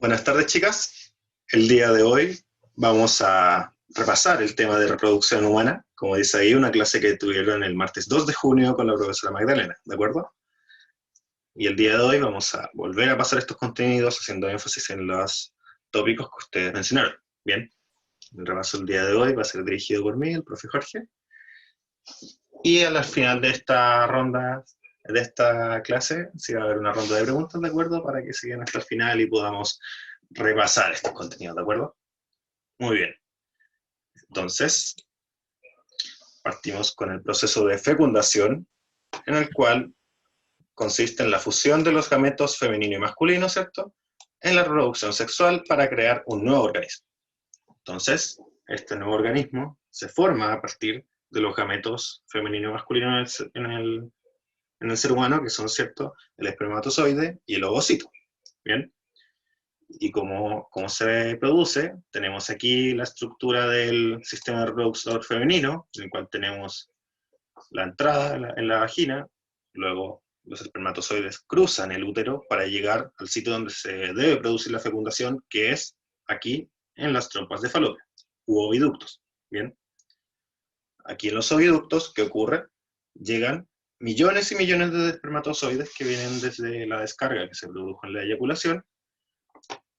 Buenas tardes, chicas. El día de hoy vamos a repasar el tema de reproducción humana, como dice ahí, una clase que tuvieron el martes 2 de junio con la profesora Magdalena, ¿de acuerdo? Y el día de hoy vamos a volver a pasar estos contenidos haciendo énfasis en los tópicos que ustedes mencionaron. Bien, el repaso del día de hoy va a ser dirigido por mí, el profe Jorge, y al final de esta ronda, de esta clase, sí va a haber una ronda de preguntas, ¿de acuerdo? Para que sigan hasta el final y podamos repasar estos contenidos, ¿de acuerdo? Muy bien. Entonces, partimos con el proceso de fecundación, en el cual consiste en la fusión de los gametos femenino y masculino, ¿cierto?, en la reproducción sexual para crear un nuevo organismo. Entonces, este nuevo organismo se forma a partir de los gametos femenino y masculino en el ser humano, que son, ¿cierto?, el espermatozoide y el ovocito. ¿Bien? Y cómo se produce, tenemos aquí la estructura del sistema reproductor femenino, en el cual tenemos la entrada en la vagina, luego los espermatozoides cruzan el útero para llegar al sitio donde se debe producir la fecundación, que es aquí en las trompas de Falopio, u oviductos. Bien, aquí en los oviductos, ¿qué ocurre? Llegan millones y millones de espermatozoides que vienen desde la descarga que se produjo en la eyaculación,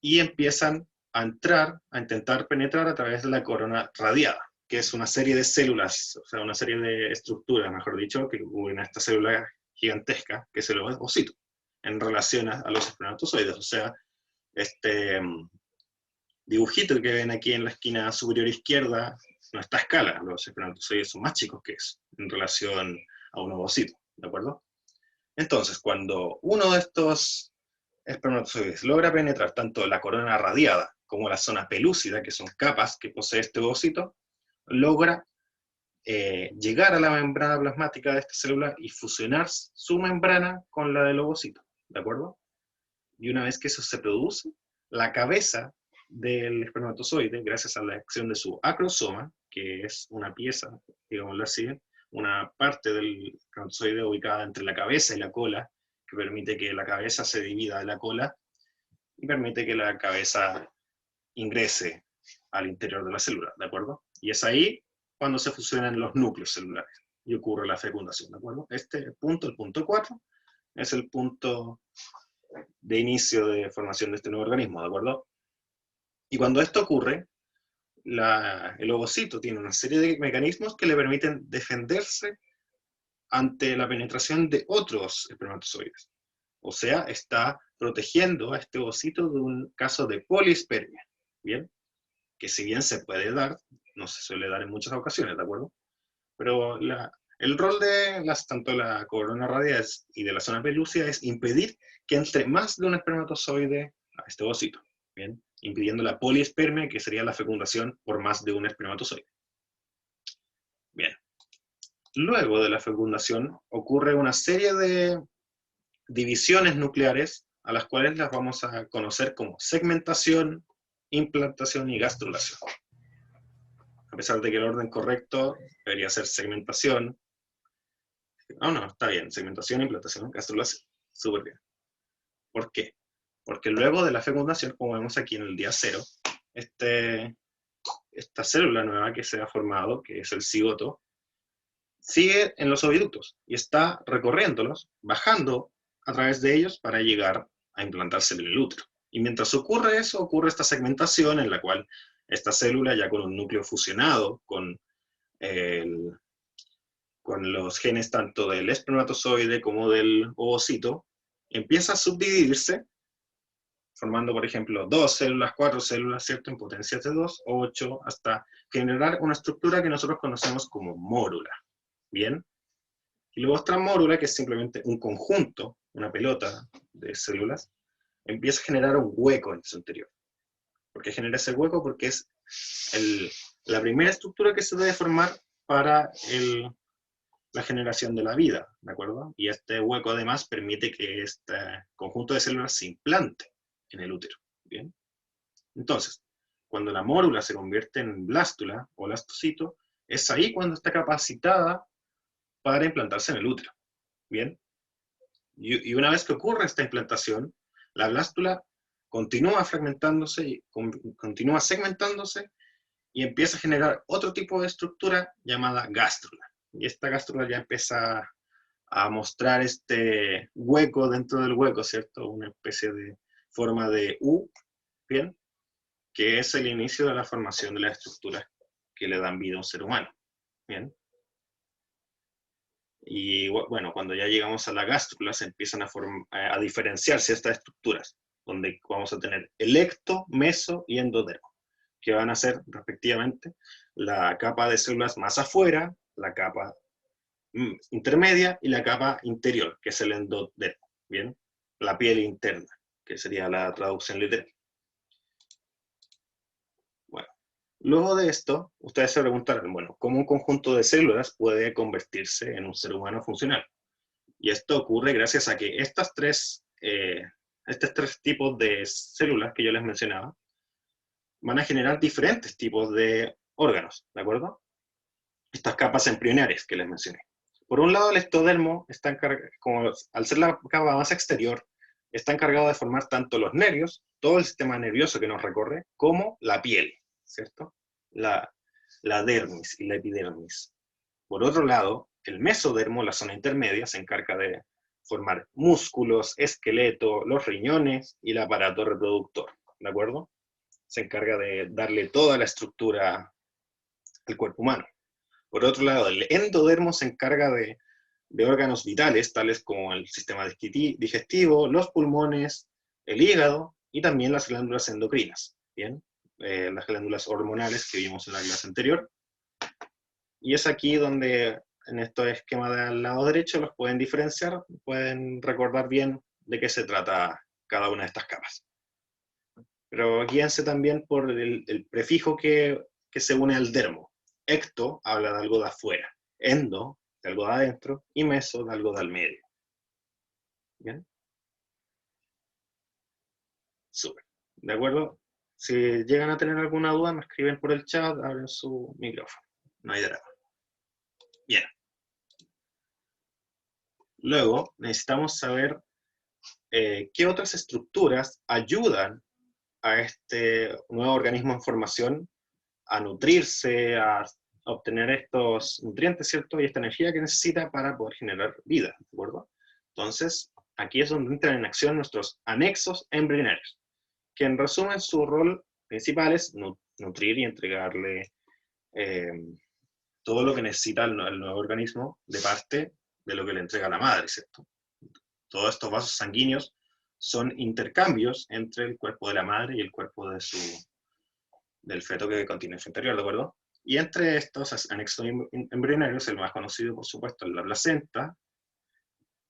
y empiezan a entrar, a intentar penetrar a través de la corona radiada, que es una serie de células, o sea, una serie de estructuras, mejor dicho, que cubren esta célula gigantesca, que es el ovocito, en relación a los espermatozoides. O sea, este dibujito que ven aquí en la esquina superior izquierda, no está a escala, los espermatozoides son más chicos que eso, en relación a un ovocito, ¿de acuerdo? Entonces, cuando uno de estos espermatozoides logra penetrar tanto la corona radiada como la zona pelúcida, que son capas que posee este ovocito, logra llegar a la membrana plasmática de esta célula y fusionar su membrana con la del ovocito, ¿de acuerdo? Y una vez que eso se produce, la cabeza del espermatozoide, gracias a la acción de su acrosoma, que es una pieza, digámoslo así, una parte del espermatozoide ubicada entre la cabeza y la cola, que permite que la cabeza se divida de la cola y permite que la cabeza ingrese al interior de la célula, ¿de acuerdo? Y es ahí cuando se fusionan los núcleos celulares y ocurre la fecundación, ¿de acuerdo? Este punto, el punto 4, es el punto de inicio de formación de este nuevo organismo, ¿de acuerdo? Y cuando esto ocurre, el ovocito tiene una serie de mecanismos que le permiten defenderse ante la penetración de otros espermatozoides. O sea, está protegiendo a este ovocito de un caso de polispermia, ¿bien? Que si bien se puede dar, no se suele dar en muchas ocasiones, ¿de acuerdo? Pero el rol de tanto la corona radial y de la zona pelúcida es impedir que entre más de un espermatozoide a este ovocito, ¿bien? Impidiendo la poliespermia, que sería la fecundación por más de un espermatozoide. Bien. Luego de la fecundación ocurre una serie de divisiones nucleares a las cuales las vamos a conocer como segmentación, implantación y gastrulación. A pesar de que el orden correcto debería ser segmentación. No, está bien, segmentación, implantación, gastrulación. Súper bien. ¿Por qué? Porque luego de la fecundación, como vemos aquí en el día 0, esta célula nueva que se ha formado, que es el cigoto, sigue en los oviductos y está recorriéndolos, bajando a través de ellos para llegar a implantarse en el útero. Y mientras ocurre eso, ocurre esta segmentación en la cual esta célula, ya con un núcleo fusionado con los genes tanto del espermatozoide como del ovocito, empieza a subdividirse, formando, por ejemplo, 2 células, 4 células, ¿cierto?, en potencias de 2, 8, hasta generar una estructura que nosotros conocemos como mórula. ¿Bien? Y luego esta mórula, que es simplemente un conjunto, una pelota de células, empieza a generar un hueco en su interior. ¿Por qué genera ese hueco? Porque es la primera estructura que se debe formar para la generación de la vida, ¿de acuerdo? Y este hueco además permite que este conjunto de células se implante en el útero, ¿bien? Entonces, cuando la mórula se convierte en blástula o blastocito, es ahí cuando está capacitada para implantarse en el útero, ¿bien? Y una vez que ocurre esta implantación, la blástula continúa fragmentándose, y continúa segmentándose, y empieza a generar otro tipo de estructura llamada gástrula. Y esta gástrula ya empieza a mostrar este hueco dentro del hueco, ¿cierto? Una especie de forma de U, ¿bien? Que es el inicio de la formación de las estructuras que le dan vida a un ser humano, ¿bien? Y bueno, cuando ya llegamos a la gástrula se empiezan a diferenciarse estas estructuras, donde vamos a tener el ecto, meso y endodermo, que van a ser respectivamente la capa de células más afuera, la capa intermedia y la capa interior, que es el endodermo, ¿bien? La piel interna, que sería la traducción literal. Bueno, luego de esto, ustedes se preguntarán, bueno, ¿cómo un conjunto de células puede convertirse en un ser humano funcional? Y esto ocurre gracias a que estos tres tipos de células que yo les mencionaba van a generar diferentes tipos de órganos, ¿de acuerdo? Estas capas embrionarias que les mencioné. Por un lado, el ectodermo está encargado, como al ser la capa más exterior, está encargado de formar tanto los nervios, todo el sistema nervioso que nos recorre, como la piel, ¿cierto? La dermis y la epidermis. Por otro lado, el mesodermo, la zona intermedia, se encarga de formar músculos, esqueleto, los riñones y el aparato reproductor, ¿de acuerdo? Se encarga de darle toda la estructura al cuerpo humano. Por otro lado, el endodermo se encarga de órganos vitales, tales como el sistema digestivo, los pulmones, el hígado y también las glándulas endocrinas, ¿bien? Las glándulas hormonales que vimos en la clase anterior. Y es aquí donde, en este esquema del lado derecho, los pueden diferenciar, pueden recordar bien de qué se trata cada una de estas capas. Pero guíense también por el prefijo que se une al dermo. Ecto habla de algo de afuera, endo de algo de adentro y meso de algo del medio. ¿Bien? Súper. ¿De acuerdo? Si llegan a tener alguna duda, me escriben por el chat, abren su micrófono. No hay drama. Bien. Luego, necesitamos saber qué otras estructuras ayudan a este nuevo organismo en formación a nutrirse, a obtener estos nutrientes, ¿cierto? Y esta energía que necesita para poder generar vida, ¿de acuerdo? Entonces, aquí es donde entran en acción nuestros anexos embrionarios, que en resumen su rol principal es nutrir y entregarle todo lo que necesita el nuevo organismo de parte de lo que le entrega la madre, ¿cierto? Todos estos vasos sanguíneos son intercambios entre el cuerpo de la madre y el cuerpo del feto que contiene su interior, ¿de acuerdo? Y entre estos anexos embrionarios, el más conocido, por supuesto, es la placenta,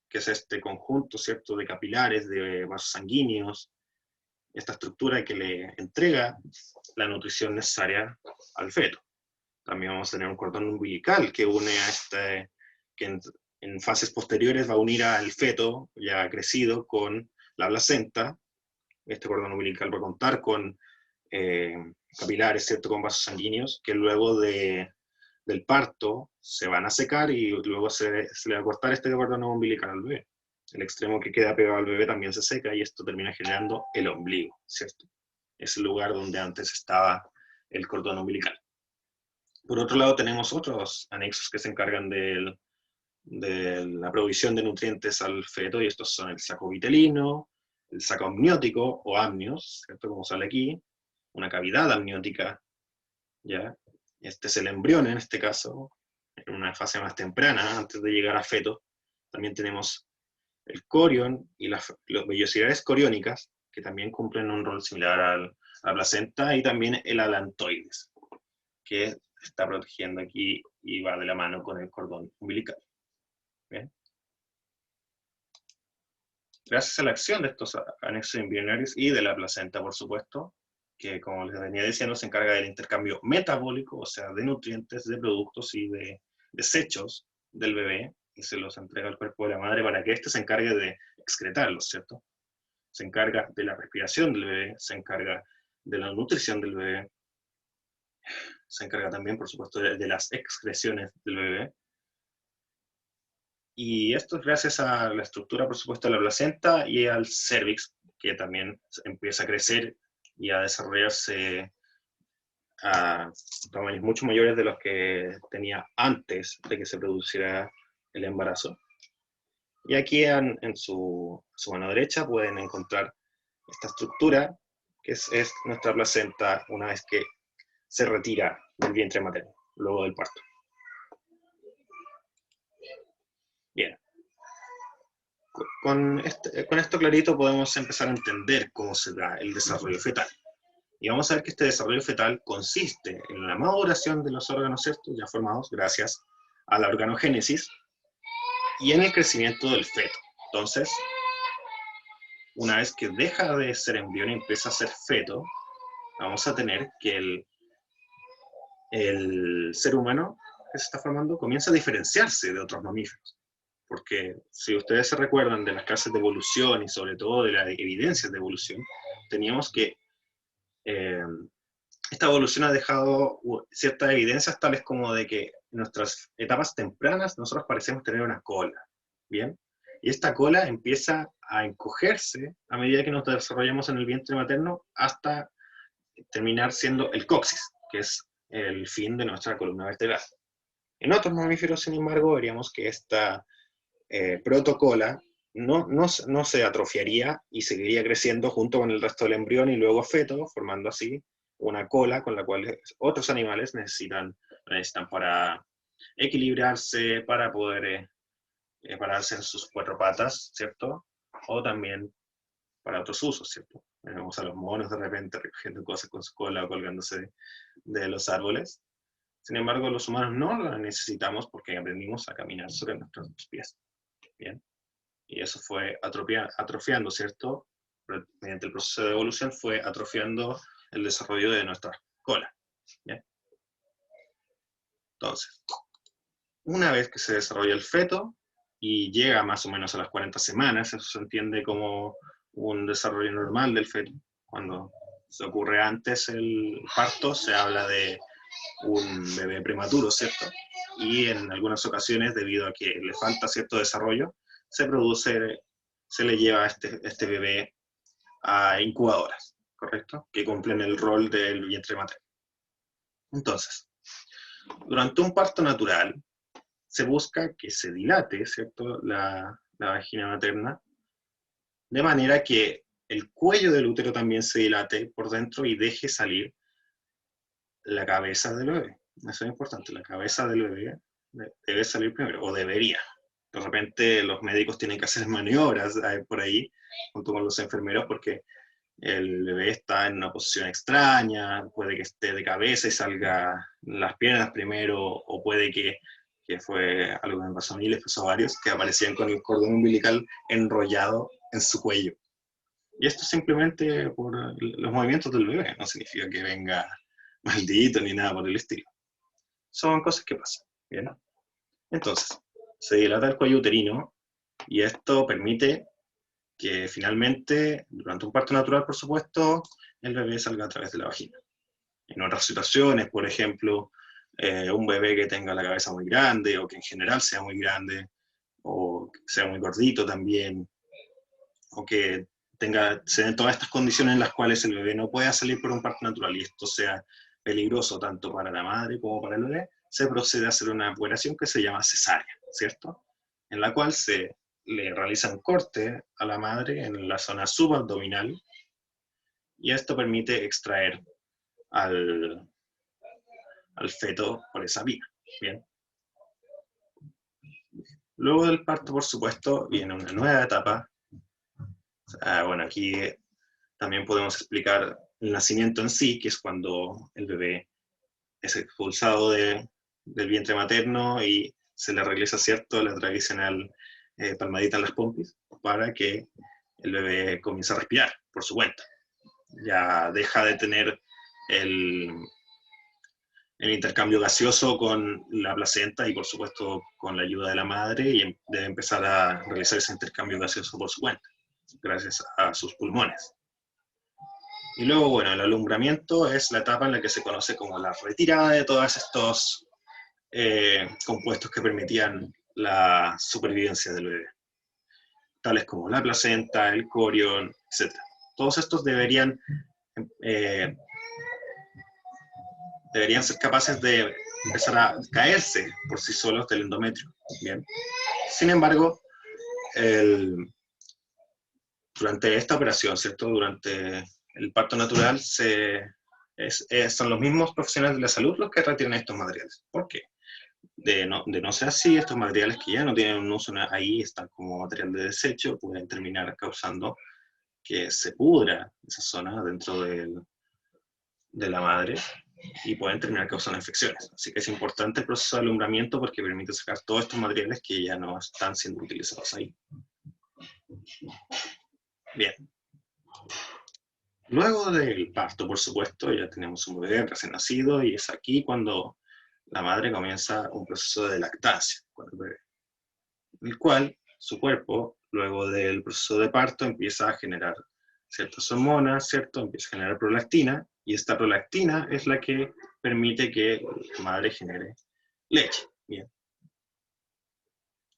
que es este conjunto, ¿cierto?, de capilares, de vasos sanguíneos, esta estructura que le entrega la nutrición necesaria al feto. También vamos a tener un cordón umbilical que une a que en fases posteriores va a unir al feto ya crecido con la placenta. Este cordón umbilical va a contar con capilares, ¿cierto?, con vasos sanguíneos, que luego del parto se van a secar y luego se le va a cortar este cordón umbilical al bebé. El extremo que queda pegado al bebé también se seca y esto termina generando el ombligo, ¿cierto? Es el lugar donde antes estaba el cordón umbilical. Por otro lado, tenemos otros anexos que se encargan de la provisión de nutrientes al feto, y estos son el saco vitelino, el saco amniótico o amnios, ¿cierto?, como sale aquí, una cavidad amniótica, ¿ya? Este es el embrión en este caso, en una fase más temprana, antes de llegar a feto. También tenemos el corión y las vellosidades coriónicas, que también cumplen un rol similar a la placenta, y también el alantoides, que está protegiendo aquí y va de la mano con el cordón umbilical. ¿Bien? Gracias a la acción de estos anexos embrionarios y de la placenta, por supuesto, que como les venía diciendo, se encarga del intercambio metabólico, o sea, de nutrientes, de productos y de desechos del bebé, y se los entrega al cuerpo de la madre para que éste se encargue de excretarlos, ¿cierto? Se encarga de la respiración del bebé, se encarga de la nutrición del bebé, se encarga también, por supuesto, de las excreciones del bebé. Y esto es gracias a la estructura, por supuesto, de la placenta y al cervix, que también empieza a crecer y a desarrollarse a tamaños mucho mayores de los que tenía antes de que se produciera el embarazo. Y aquí en su mano derecha pueden encontrar esta estructura, que es nuestra placenta una vez que se retira del vientre materno, luego del parto. Bien. Con esto clarito podemos empezar a entender cómo se da el desarrollo fetal. Y vamos a ver que este desarrollo fetal consiste en la maduración de los órganos, ¿cierto?, ya formados gracias a la organogénesis y en el crecimiento del feto. Entonces, una vez que deja de ser embrión y empieza a ser feto, vamos a tener que el ser humano que se está formando comienza a diferenciarse de otros mamíferos. Porque si ustedes se recuerdan de las clases de evolución y sobre todo de las evidencias de evolución, teníamos que esta evolución ha dejado ciertas evidencias tales como de que en nuestras etapas tempranas nosotros parecemos tener una cola, ¿bien? Y esta cola empieza a encogerse a medida que nos desarrollamos en el vientre materno hasta terminar siendo el coxis, que es el fin de nuestra columna vertebral. En otros mamíferos, sin embargo, veríamos que esta protocola no se atrofiaría y seguiría creciendo junto con el resto del embrión y luego feto, formando así una cola con la cual otros animales necesitan para equilibrarse, para poder pararse en sus cuatro patas, ¿cierto? O también para otros usos, ¿cierto? Vemos a los monos de repente recogiendo cosas con su cola o colgándose de los árboles. Sin embargo, los humanos no lo necesitamos porque aprendimos a caminar sobre nuestros pies. Bien. Y eso fue atrofiando, ¿cierto? Mediante el proceso de evolución fue atrofiando el desarrollo de nuestra cola. ¿Bien? Entonces, una vez que se desarrolla el feto y llega más o menos a las 40 semanas, eso se entiende como un desarrollo normal del feto. Cuando se ocurre antes el parto, se habla de un bebé prematuro, ¿cierto? Y en algunas ocasiones, debido a que le falta cierto desarrollo, se le lleva a este bebé a incubadoras, ¿correcto? Que cumplen el rol del vientre materno. Entonces, durante un parto natural, se busca que se dilate, ¿cierto?, la vagina materna, de manera que el cuello del útero también se dilate por dentro y deje salir la cabeza del bebé. Eso es importante, la cabeza del bebé debe salir primero, o debería. De repente los médicos tienen que hacer maniobras por ahí, junto con los enfermeros, porque el bebé está en una posición extraña, puede que esté de cabeza y salga las piernas primero, o puede que fue algo que me pasó a mí, les pasó a varios, que aparecían con el cordón umbilical enrollado en su cuello. Y esto simplemente por los movimientos del bebé, no significa que venga maldito ni nada por el estilo. Son cosas que pasan, ¿bien? Entonces, se dilata el cuello uterino y esto permite que finalmente, durante un parto natural, por supuesto, el bebé salga a través de la vagina. En otras situaciones, por ejemplo, un bebé que tenga la cabeza muy grande, o que en general sea muy grande, o que sea muy gordito también, o que se den todas estas condiciones en las cuales el bebé no pueda salir por un parto natural y esto sea peligroso tanto para la madre como para el bebé, se procede a hacer una operación que se llama cesárea, ¿cierto? En la cual se le realiza un corte a la madre en la zona subabdominal y esto permite extraer al feto por esa vía. Bien. Luego del parto, por supuesto, viene una nueva etapa. Bueno, aquí también podemos explicar el nacimiento en sí, que es cuando el bebé es expulsado del vientre materno y se le realiza, ¿cierto?, la tradicional palmadita en las pompis para que el bebé comience a respirar por su cuenta. Ya deja de tener el intercambio gaseoso con la placenta y por supuesto con la ayuda de la madre y debe empezar a realizar ese intercambio gaseoso por su cuenta, gracias a sus pulmones. Y luego, bueno, el alumbramiento es la etapa en la que se conoce como la retirada de todos estos compuestos que permitían la supervivencia del bebé, tales como la placenta, el corión, etc. Todos estos deberían ser capaces de empezar a caerse por sí solos del endometrio. Bien. Sin embargo, durante esta operación, ¿cierto? Durante el parto natural, son los mismos profesionales de la salud los que retiran estos materiales. ¿Por qué? De no ser así, estos materiales que ya no tienen un uso ahí, están como material de desecho, pueden terminar causando que se pudra esa zona dentro de la madre y pueden terminar causando infecciones. Así que es importante el proceso de alumbramiento porque permite sacar todos estos materiales que ya no están siendo utilizados ahí. Bien. Luego del parto, por supuesto, ya tenemos un bebé recién nacido y es aquí cuando la madre comienza un proceso de lactancia con el bebé, el cual su cuerpo, luego del proceso de parto, empieza a generar ciertas hormonas, ¿cierto? Empieza a generar prolactina, y esta prolactina es la que permite que la madre genere leche. Bien.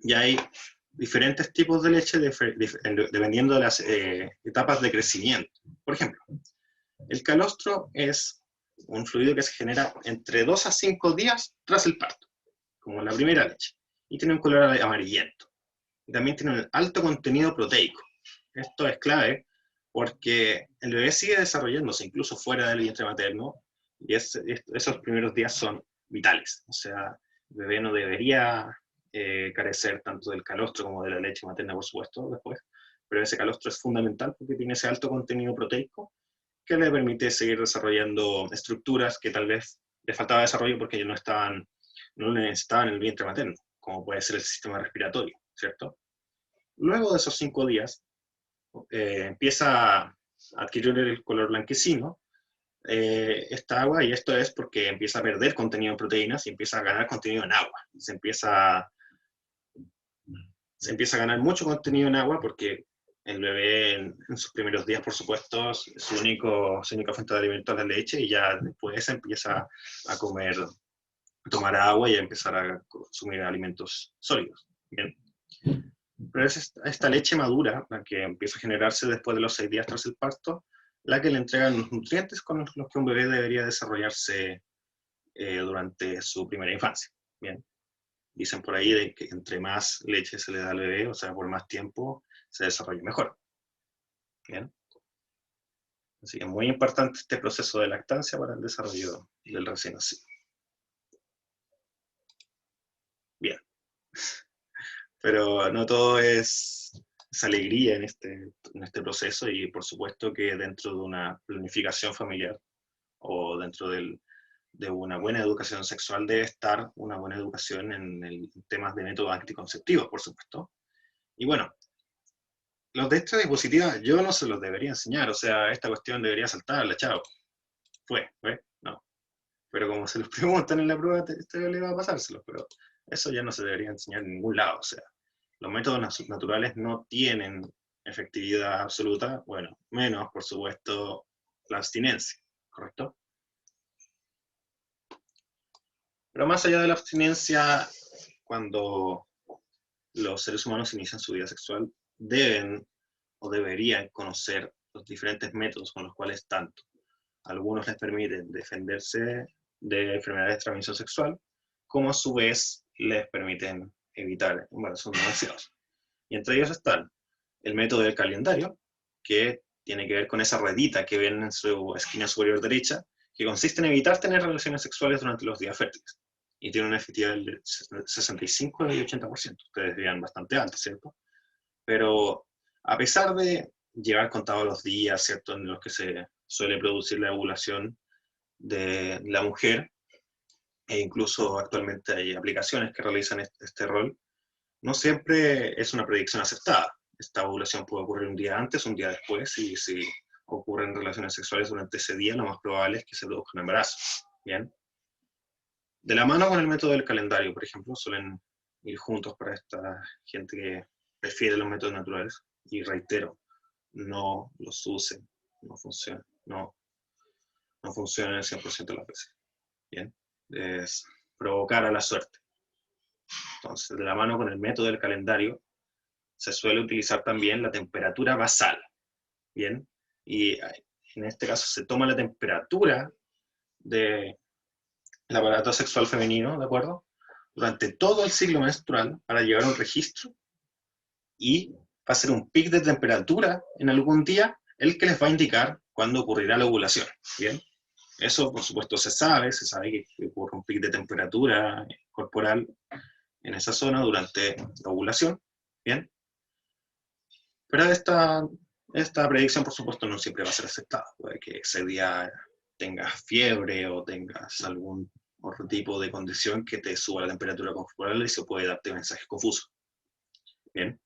Y hay diferentes tipos de leche dependiendo de las etapas de crecimiento. Por ejemplo, el calostro es un fluido que se genera entre 2 a 5 días tras el parto, como la primera leche, y tiene un color amarillento. Y también tiene un alto contenido proteico. Esto es clave porque el bebé sigue desarrollándose incluso fuera del vientre materno, y esos primeros días son vitales. O sea, el bebé no debería carecer tanto del calostro como de la leche materna, por supuesto, después, pero ese calostro es fundamental porque tiene ese alto contenido proteico que le permite seguir desarrollando estructuras que tal vez le faltaba desarrollo porque no lo necesitaban en el vientre materno, como puede ser el sistema respiratorio, ¿cierto? Luego de esos 5 días, empieza a adquirir el color blanquecino esta agua, y esto es porque empieza a perder contenido en proteínas y empieza a ganar contenido en agua. Se empieza a ganar mucho contenido en agua porque el bebé en sus primeros días, por supuesto, su única fuente de alimento es la leche, y ya después empieza a tomar agua y a empezar a consumir alimentos sólidos. Bien. Pero es esta leche madura, la que empieza a generarse después de los 6 días tras el parto, la que le entrega los nutrientes con los que un bebé debería desarrollarse durante su primera infancia. Bien. Dicen por ahí de que entre más leche se le da al bebé, o sea, por más tiempo, se desarrolla mejor. Bien. Así que es muy importante este proceso de lactancia para el desarrollo del recién nacido. Bien. Pero no todo es alegría en este proceso, y por supuesto que dentro de una planificación familiar o dentro de una buena educación sexual debe estar una buena educación en temas de métodos anticonceptivos, por supuesto. Y bueno, los de esta diapositiva yo no se los debería enseñar, o sea, esta cuestión debería saltarla, chao. Fue, no. Pero como se los preguntan en la prueba, este le va a pasárselos, pero eso ya no se debería enseñar en ningún lado, o sea, los métodos naturales no tienen efectividad absoluta, bueno, menos, por supuesto, la abstinencia, ¿correcto? Pero más allá de la abstinencia, cuando los seres humanos inician su vida sexual, deben o deberían conocer los diferentes métodos con los cuales tanto algunos les permiten defenderse de enfermedades de transmisión sexual, como a su vez les permiten evitar embarazos no deseados. Y entre ellos están el método del calendario, que tiene que ver con esa ruedita que ven en su esquina superior derecha, que consiste en evitar tener relaciones sexuales durante los días fértiles. Y tiene una efectividad del 65 y 80%. Ustedes dirían bastante alta, ¿cierto? Pero a pesar de llevar contados los días, ¿cierto?, en los que se suele producir la ovulación de la mujer, e incluso actualmente hay aplicaciones que realizan este rol, no siempre es una predicción acertada. Esta ovulación puede ocurrir un día antes, un día después, y si ocurren relaciones sexuales durante ese día, lo más probable es que se produzca un embarazo. Bien. De la mano con el método del calendario, por ejemplo, suelen ir juntos para esta gente que prefiere los métodos naturales, y reitero, no los usen, no funcionan, no funcionan el 100% de las veces. Bien. Es provocar a la suerte. Entonces, de la mano con el método del calendario, se suele utilizar también la temperatura basal, ¿bien? y en este caso se toma la temperatura del aparato sexual femenino, ¿de acuerdo? Durante todo el ciclo menstrual para llevar un registro, y va a ser un pic de temperatura en algún día el que les va a indicar cuándo ocurrirá la ovulación, ¿bien? Eso, por supuesto, se sabe que ocurre un pic de temperatura corporal en esa zona durante la ovulación, ¿bien? Pero esta predicción, por supuesto, no siempre va a ser aceptada. Puede que ese día tengas fiebre o tengas algún otro tipo de condición que te suba la temperatura corporal y se puede darte mensajes confusos. Bien.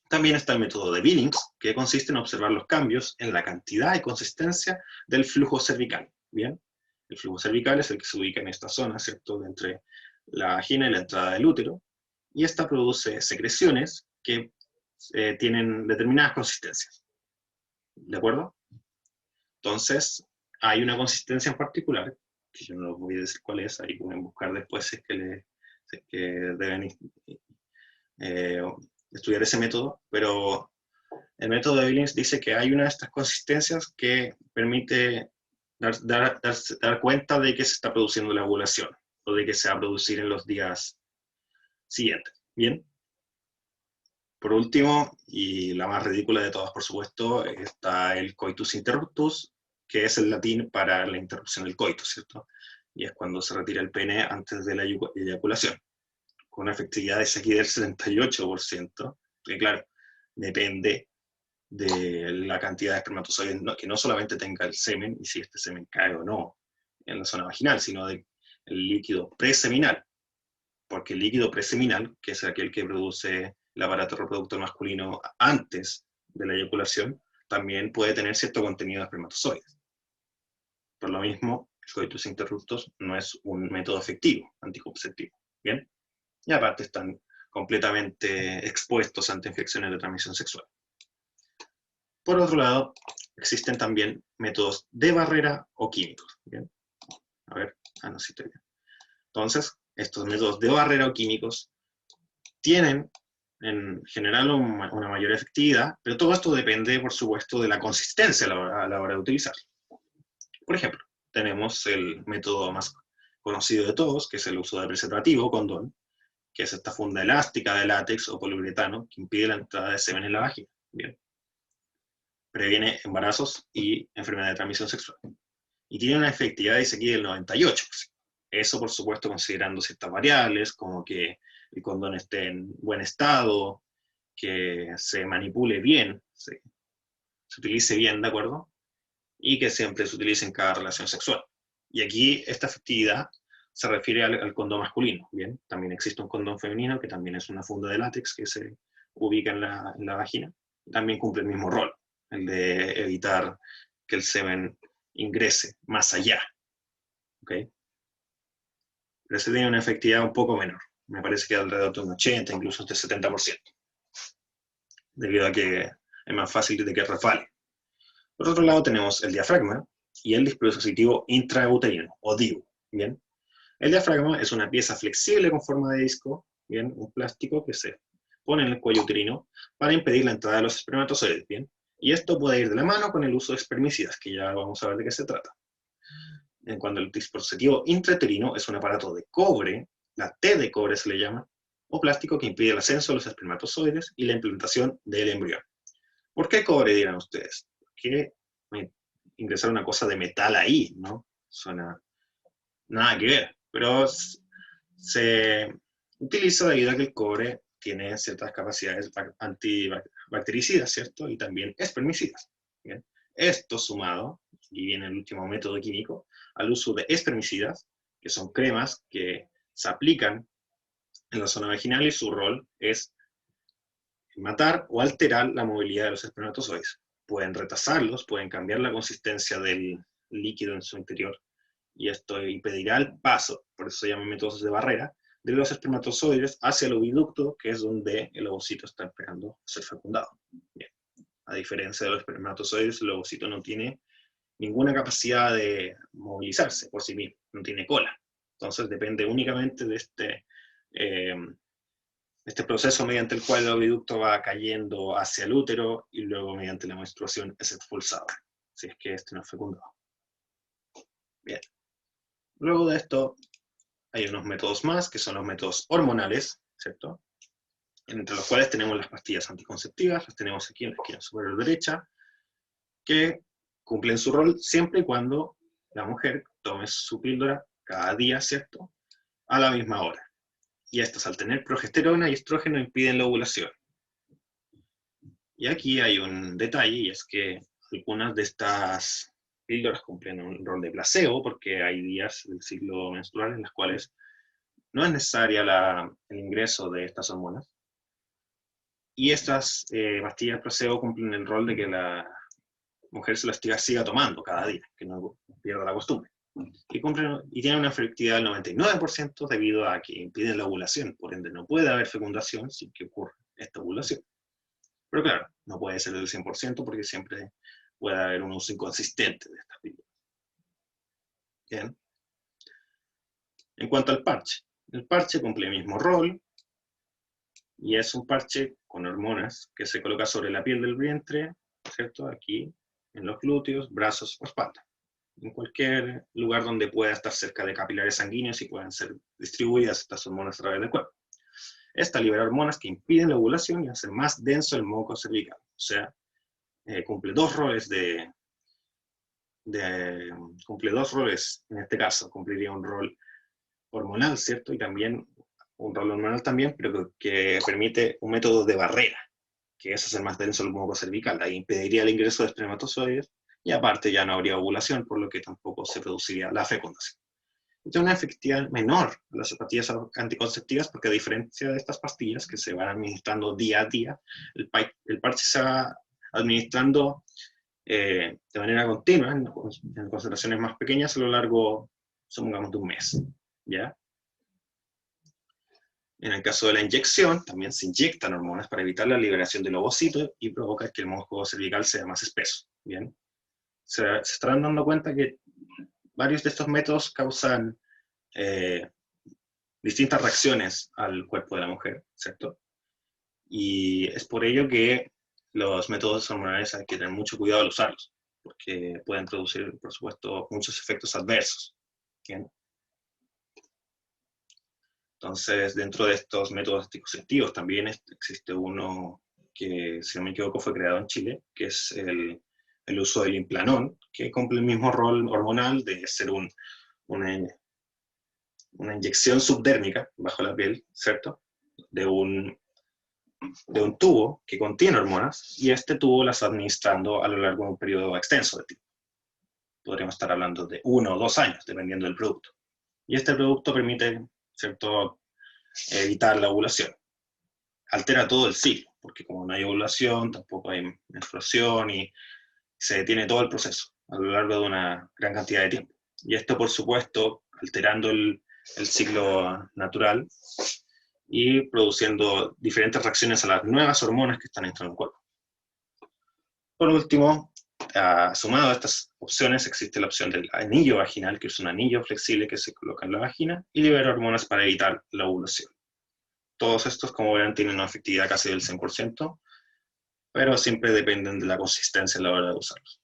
También está el método de Billings, que consiste en observar los cambios en la cantidad y consistencia del flujo cervical. Bien. El flujo cervical es el que se ubica en esta zona, ¿cierto?, entre la vagina y la entrada del útero, y esta produce secreciones que tienen determinadas consistencias. ¿De acuerdo? Entonces, hay una consistencia en particular, que yo no les voy a decir cuál es, ahí pueden buscar después si es que deben estudiar ese método, pero el método de Billings dice que hay una de estas consistencias que permite dar cuenta de que se está produciendo la ovulación, o de que se va a producir en los días siguientes. ¿Bien? Por último, y la más ridícula de todas, por supuesto, está el coitus interruptus, que es el latín para la interrupción del coito, ¿cierto? Y es cuando se retira el pene antes de la eyaculación, con una efectividad de aquí del 78%, que claro, depende de la cantidad de espermatozoides, que no solamente tenga el semen, y si este semen cae o no en la zona vaginal, sino del líquido preseminal, porque el líquido preseminal, que es aquel que produce el aparato reproductor masculino antes de la eyaculación, también puede tener cierto contenido de espermatozoides. Por lo mismo, el coitus interruptus no es un método efectivo, anticonceptivo. ¿Bien? Y aparte están completamente expuestos ante infecciones de transmisión sexual. Por otro lado, existen también métodos de barrera o químicos. ¿Bien? A ver, no, sí estoy bien. Entonces, estos métodos de barrera o químicos tienen en general una mayor efectividad, pero todo esto depende, por supuesto, de la consistencia a la hora de utilizarlo. Por ejemplo, tenemos el método más conocido de todos, que es el uso de preservativo, condón, que es esta funda elástica de látex o poliuretano que impide la entrada de semen en la vagina. Bien. Previene embarazos y enfermedades de transmisión sexual. Y tiene una efectividad, dice aquí, del 98%. Eso, por supuesto, considerando ciertas variables, como que el condón esté en buen estado, que se manipule bien, se utilice bien, ¿de acuerdo? Y que siempre se utilice en cada relación sexual. Y aquí esta efectividad se refiere al condón masculino, ¿bien? También existe un condón femenino, que también es una funda de látex que se ubica en la vagina. También cumple el mismo rol, el de evitar que el semen ingrese más allá, ¿ok? Pero ese tiene una efectividad un poco menor. Me parece que alrededor de un 80, incluso de 70%. Debido a que es más fácil de que resbale. Por otro lado tenemos el diafragma y el dispositivo intrauterino, o DIU, ¿bien? El diafragma es una pieza flexible con forma de disco, ¿bien? Un plástico que se pone en el cuello uterino para impedir la entrada de los espermatozoides, ¿bien? Y esto puede ir de la mano con el uso de espermicidas, que ya vamos a ver de qué se trata. En cuanto al dispositivo intrauterino es un aparato de cobre, la T de cobre se le llama, o plástico que impide el ascenso de los espermatozoides y la implantación del embrión. ¿Por qué cobre, dirán ustedes? ¿Por qué ingresar una cosa de metal ahí, no? Suena nada que ver, pero se utiliza debido a que el cobre tiene ciertas capacidades antibactericidas, ¿cierto? Y también espermicidas. ¿Bien? Esto sumado, y viene el último método químico, al uso de espermicidas, que son cremas que se aplican en la zona vaginal y su rol es matar o alterar la movilidad de los espermatozoides. Pueden retrasarlos, pueden cambiar la consistencia del líquido en su interior, y esto impedirá el paso, por eso se llaman métodos de barrera, de los espermatozoides hacia el oviducto, que es donde el ovocito está esperando ser fecundado. Bien. A diferencia de los espermatozoides, el ovocito no tiene ninguna capacidad de movilizarse por sí mismo, no tiene cola. Entonces depende únicamente de Este proceso mediante el cual el oviducto va cayendo hacia el útero y luego mediante la menstruación es expulsado, si es que este no es fecundado. Bien. Luego de esto hay unos métodos más, que son los métodos hormonales, ¿cierto? Entre los cuales tenemos las pastillas anticonceptivas, las tenemos aquí en la esquina superior derecha, que cumplen su rol siempre y cuando la mujer tome su píldora cada día, ¿cierto? A la misma hora. Y estas, al tener progesterona y estrógeno, impiden la ovulación. Y aquí hay un detalle, y es que algunas de estas píldoras cumplen un rol de placebo, porque hay días del ciclo menstrual en las cuales no es necesaria el ingreso de estas hormonas. Y estas pastillas placebo cumplen el rol de que la mujer se las siga tomando cada día, que no pierda la costumbre. Y tienen una efectividad del 99% debido a que impiden la ovulación, por ende no puede haber fecundación sin que ocurra esta ovulación. Pero claro, no puede ser del 100% porque siempre puede haber un uso inconsistente de estas píldoras. Bien. En cuanto al parche, el parche cumple el mismo rol y es un parche con hormonas que se coloca sobre la piel del vientre, ¿cierto? Aquí, en los glúteos, brazos o espalda. En cualquier lugar donde pueda estar cerca de capilares sanguíneos y puedan ser distribuidas estas hormonas a través del cuerpo. Esta libera hormonas que impiden la ovulación y hace más denso el moco cervical. O sea, cumple dos roles cumple dos roles, en este caso, cumpliría un rol hormonal, ¿cierto? Y también un rol hormonal también, pero que permite un método de barrera, que es hacer más denso el moco cervical. Ahí impediría el ingreso de espermatozoides y aparte ya no habría ovulación, por lo que tampoco se produciría la fecundación. Y tiene una efectividad menor a las pastillas anticonceptivas porque a diferencia de estas pastillas que se van administrando día a día, el parche se va administrando de manera continua, en concentraciones más pequeñas a lo largo, supongamos, de un mes. ¿Ya? En el caso de la inyección, también se inyectan hormonas para evitar la liberación del ovocito y provoca que el moco cervical sea más espeso. ¿Bien? Se estarán dando cuenta que varios de estos métodos causan distintas reacciones al cuerpo de la mujer, ¿cierto? Y es por ello que los métodos hormonales hay que tener mucho cuidado al usarlos, porque pueden producir, por supuesto, muchos efectos adversos. ¿Bien? Entonces, dentro de estos métodos anticonceptivos también existe uno que, si no me equivoco, fue creado en Chile, que es el uso del Implanón, que cumple el mismo rol hormonal de ser una inyección subdérmica bajo la piel, ¿cierto? De un tubo que contiene hormonas, y este tubo las administrando a lo largo de un periodo extenso de tiempo. Podríamos estar hablando de 1 o 2 años, dependiendo del producto. Y este producto permite, ¿cierto?, evitar la ovulación. Altera todo el ciclo, porque como no hay ovulación, tampoco hay menstruación y se detiene todo el proceso a lo largo de una gran cantidad de tiempo. Y esto, por supuesto, alterando el ciclo natural y produciendo diferentes reacciones a las nuevas hormonas que están entrando en el cuerpo. Por último, sumado a estas opciones, existe la opción del anillo vaginal, que es un anillo flexible que se coloca en la vagina y libera hormonas para evitar la ovulación. Todos estos, como verán, tienen una efectividad casi del 100%, pero siempre dependen de la consistencia a la hora de usarlos.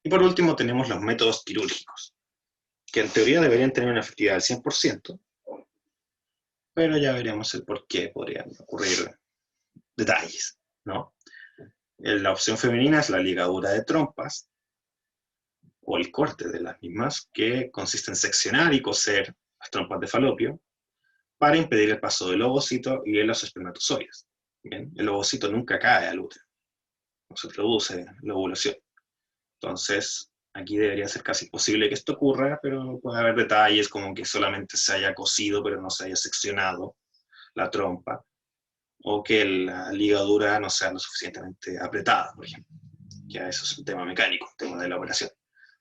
Y por último tenemos los métodos quirúrgicos, que en teoría deberían tener una efectividad del 100%, pero ya veremos el por qué podrían ocurrir detalles, ¿no? La opción femenina es la ligadura de trompas, o el corte de las mismas, que consiste en seccionar y coser las trompas de falopio para impedir el paso del ovocito y de los espermatozoides. ¿Bien? El ovocito nunca cae al útero, no se produce la ovulación. Entonces, aquí debería ser casi imposible que esto ocurra, pero puede haber detalles como que solamente se haya cosido pero no se haya seccionado la trompa, o que la ligadura no sea lo suficientemente apretada, por ejemplo. Ya eso es un tema mecánico, un tema de la operación.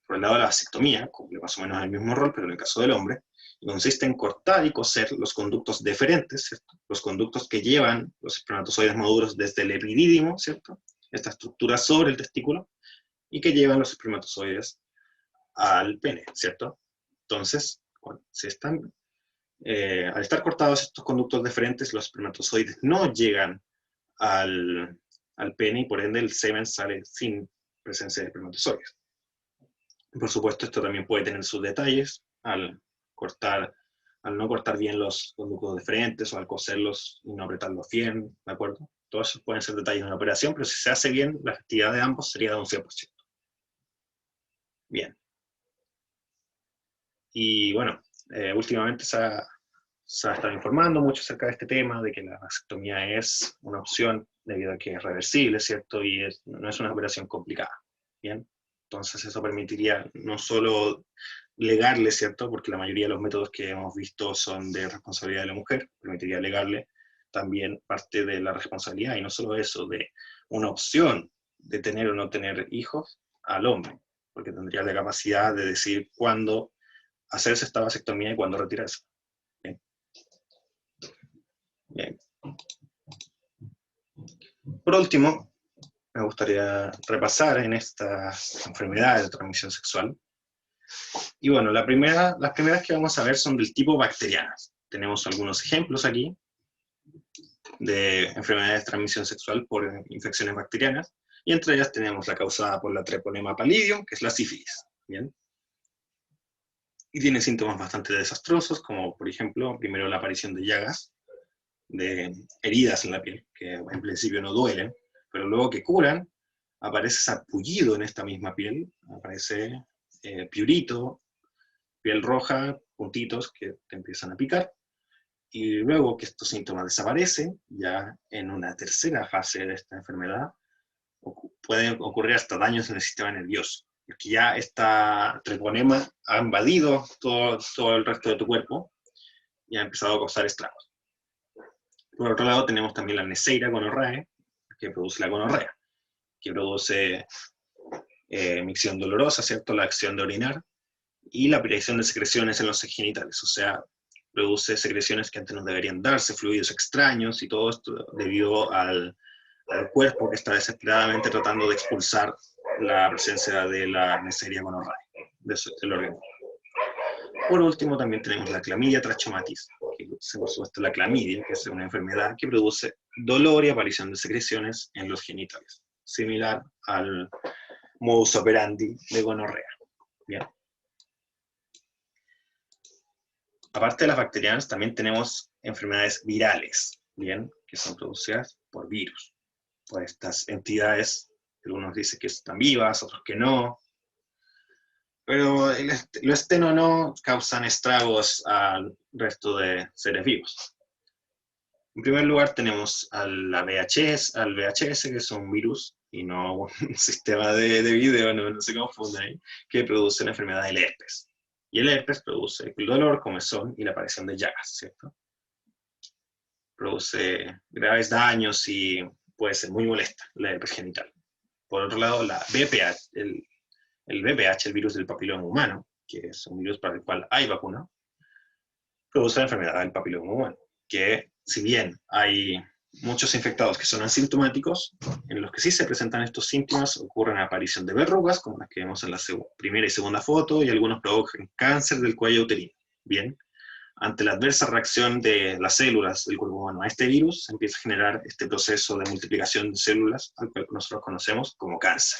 Por el lado de la vasectomía, cumple más o menos el mismo rol, pero en el caso del hombre, consiste en cortar y coser los conductos deferentes, ¿cierto? Los conductos que llevan los espermatozoides maduros desde el epidídimo, ¿cierto? Esta estructura sobre el testículo, y que llevan los espermatozoides al pene, ¿cierto? Entonces, cuando se están Al estar cortados estos conductos deferentes, los espermatozoides no llegan al pene y por ende el semen sale sin presencia de espermatozoides. Por supuesto, esto también puede tener sus detalles al no cortar bien los conductos deferentes o al coserlos y no apretarlos bien, ¿de acuerdo? Todos esos pueden ser detalles de una operación, pero si se hace bien, la efectividad de ambos sería de un 100%. Bien. Y bueno, últimamente se ha estado informando mucho acerca de este tema, de que la vasectomía es una opción debido a que es reversible, ¿cierto? Y no es una operación complicada, ¿bien? Entonces eso permitiría no solo legarle, ¿cierto? Porque la mayoría de los métodos que hemos visto son de responsabilidad de la mujer, permitiría legarle también parte de la responsabilidad, y no solo eso, de una opción de tener o no tener hijos al hombre, porque tendría la capacidad de decir cuándo hacerse esta vasectomía y cuándo retirarse. Bien. Bien. Por último, me gustaría repasar en estas enfermedades de transmisión sexual. Y bueno, las primeras que vamos a ver son del tipo bacterianas. Tenemos algunos ejemplos aquí de enfermedades de transmisión sexual por infecciones bacterianas, y entre ellas tenemos la causada por la Treponema pallidum, que es la sífilis. ¿Bien? Y tiene síntomas bastante desastrosos, como por ejemplo, primero la aparición de llagas, de heridas en la piel, que en principio no duelen, pero luego que curan, aparece sarpullido en esta misma piel, aparece piurito, piel roja, puntitos que te empiezan a picar, y luego que estos síntomas desaparecen, ya en una tercera fase de esta enfermedad, pueden ocurrir hasta daños en el sistema nervioso, porque ya esta treponema ha invadido todo el resto de tu cuerpo y ha empezado a causar estragos. Por otro lado, tenemos también la Neisseria gonorrhoeae, que produce la gonorrea, que produce micción dolorosa, ¿cierto? La acción de orinar, y la aparición de secreciones en los genitales, o sea, produce secreciones que antes no deberían darse, fluidos extraños, y todo esto debido al cuerpo que está desesperadamente tratando de expulsar la presencia de la Neisseria gonorrhoeae del organismo. Por último, también tenemos la clamidia trachomatis, que es por supuesto la clamidia, que es una enfermedad que produce dolor y aparición de secreciones en los genitales, similar al modus operandi de gonorrea. Bien. Aparte de las bacterianas, también tenemos enfermedades virales, ¿bien? Que son producidas por virus, por estas entidades, algunos dicen que están vivas, otros que no, pero lo estén o no causan estragos al resto de seres vivos. En primer lugar tenemos al VHS, que es un virus y no un sistema de video, no se confundan ahí, que produce la enfermedad del herpes. Y el herpes produce el dolor, comezón y la aparición de llagas, ¿cierto? Produce graves daños y puede ser muy molesta la herpes genital. Por otro lado, la VPH, el VPH, el virus del papiloma humano, que es un virus para el cual hay vacuna, produce la enfermedad del papiloma humano, que si bien hay muchos infectados que son asintomáticos, en los que sí se presentan estos síntomas ocurre una aparición de verrugas, como las que vemos en la primera y segunda foto, y algunos provocan cáncer del cuello uterino. Bien, ante la adversa reacción de las células del cuerpo humano a este virus, se empieza a generar este proceso de multiplicación de células, al cual nosotros conocemos como cáncer.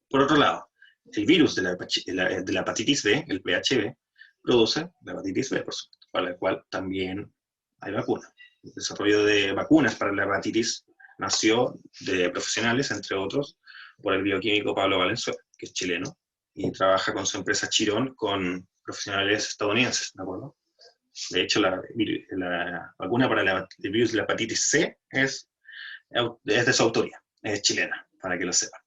Por otro lado, el virus de la hepatitis B, el VHB, produce la hepatitis B, por supuesto, para la cual también hay vacuna. El desarrollo de vacunas para la hepatitis nació de profesionales, entre otros, por el bioquímico Pablo Valenzuela, que es chileno, y trabaja con su empresa Chirón con profesionales estadounidenses, ¿de acuerdo? De hecho, la vacuna para el virus de la hepatitis C es de su autoría, es chilena, para que lo sepan.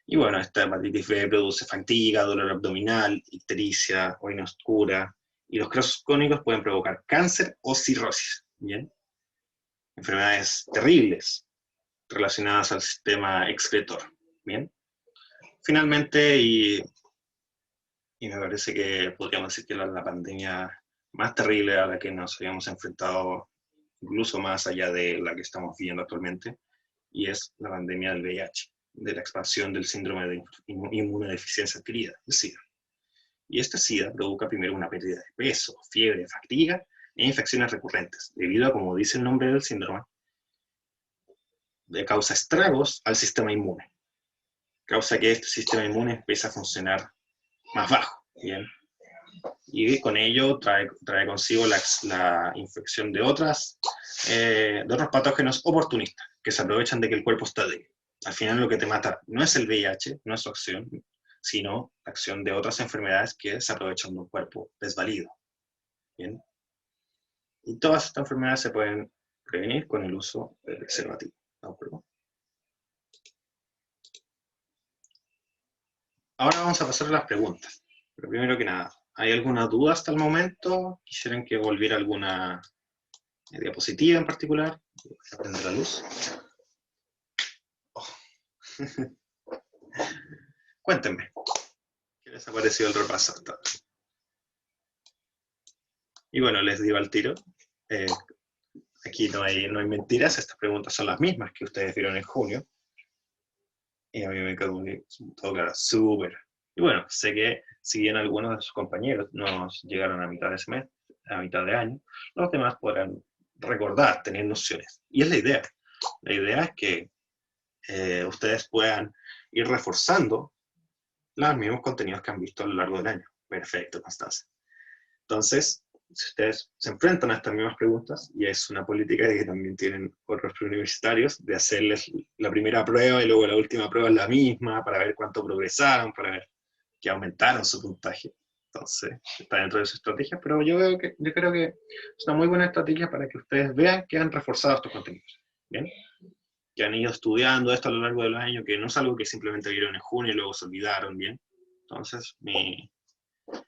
Y bueno, esta hepatitis B produce fatiga, dolor abdominal, ictericia, orina oscura, y los casos crónicos pueden provocar cáncer o cirrosis, ¿bien? Enfermedades terribles relacionadas al sistema excretor, ¿bien? Finalmente, y me parece que podríamos decir que la pandemia más terrible a la que nos habíamos enfrentado, incluso más allá de la que estamos viviendo actualmente, y es la pandemia del VIH, de la expansión del síndrome de inmunodeficiencia adquirida, el SIDA. Y esta SIDA provoca primero una pérdida de peso, fiebre, fatiga e infecciones recurrentes, debido a, como dice el nombre del síndrome, causa estragos al sistema inmune. Causa que este sistema inmune empiece a funcionar más bajo, ¿bien? Y con ello trae consigo la infección de otros patógenos oportunistas, que se aprovechan de que el cuerpo está débil. Al final lo que te mata no es el VIH, no es su acción, sino la acción de otras enfermedades que se aprovechan de un cuerpo desvalido. ¿Bien? Y todas estas enfermedades se pueden prevenir con el uso del preservativo. ¿De acuerdo? Ahora vamos a pasar a las preguntas. Pero primero que nada, ¿hay alguna duda hasta el momento? ¿Quisieran que volviera alguna diapositiva en particular? Voy a prender la luz. Oh. Cuéntenme, ¿qué les ha parecido el repaso hasta ahora? Y bueno, les digo al tiro, aquí no hay mentiras, estas preguntas son las mismas que ustedes vieron en junio. Y a mí me quedó todo claro, súper. Y bueno, sé que si bien algunos de sus compañeros nos llegaron a mitad de semestre, a mitad de año, los demás podrán recordar, tener nociones. Y es la idea. La idea es que ustedes puedan ir reforzando los mismos contenidos que han visto a lo largo del año. Perfecto, Constanza. Entonces, si ustedes se enfrentan a estas mismas preguntas, y es una política que también tienen otros preuniversitarios, de hacerles la primera prueba y luego la última prueba es la misma, para ver cuánto progresaron, para ver que aumentaron su puntaje. Entonces, está dentro de su estrategia, pero yo creo que es una muy buena estrategia para que ustedes vean que han reforzado estos contenidos. ¿Bien? Que han ido estudiando esto a lo largo del año, que no es algo que simplemente vieron en junio y luego se olvidaron, ¿bien? Entonces,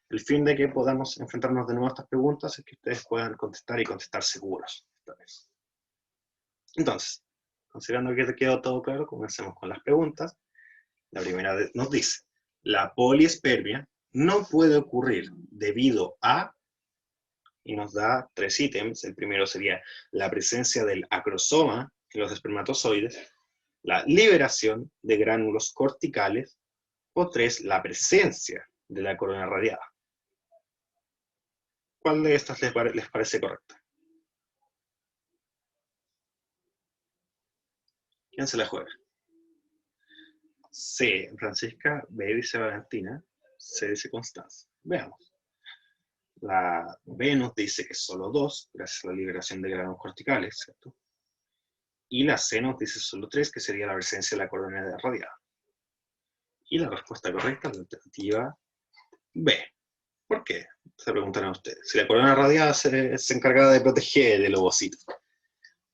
el fin de que podamos enfrentarnos de nuevo a estas preguntas es que ustedes puedan contestar y contestar seguros esta vez. Entonces, considerando que te quedó todo claro, comencemos con las preguntas. La primera nos dice, la poliespermia no puede ocurrir debido a, y nos da 3 ítems. El primero sería la presencia del acrosoma en los espermatozoides, la liberación de gránulos corticales, o 3, la presencia de la corona radiada. ¿Cuál de estas les parece correcta? ¿Quién se la juega? C, Francisca, B dice Valentina, C dice Constanza. Veamos. La B nos dice que es solo 2, gracias a la liberación de gránulos corticales, ¿cierto? Y la C nos dice solo 3, que sería la presencia de la corona radiada. Y la respuesta correcta es la alternativa B. ¿Por qué? Se preguntarán ustedes. Si la corona radiada se encarga de proteger el ovocito,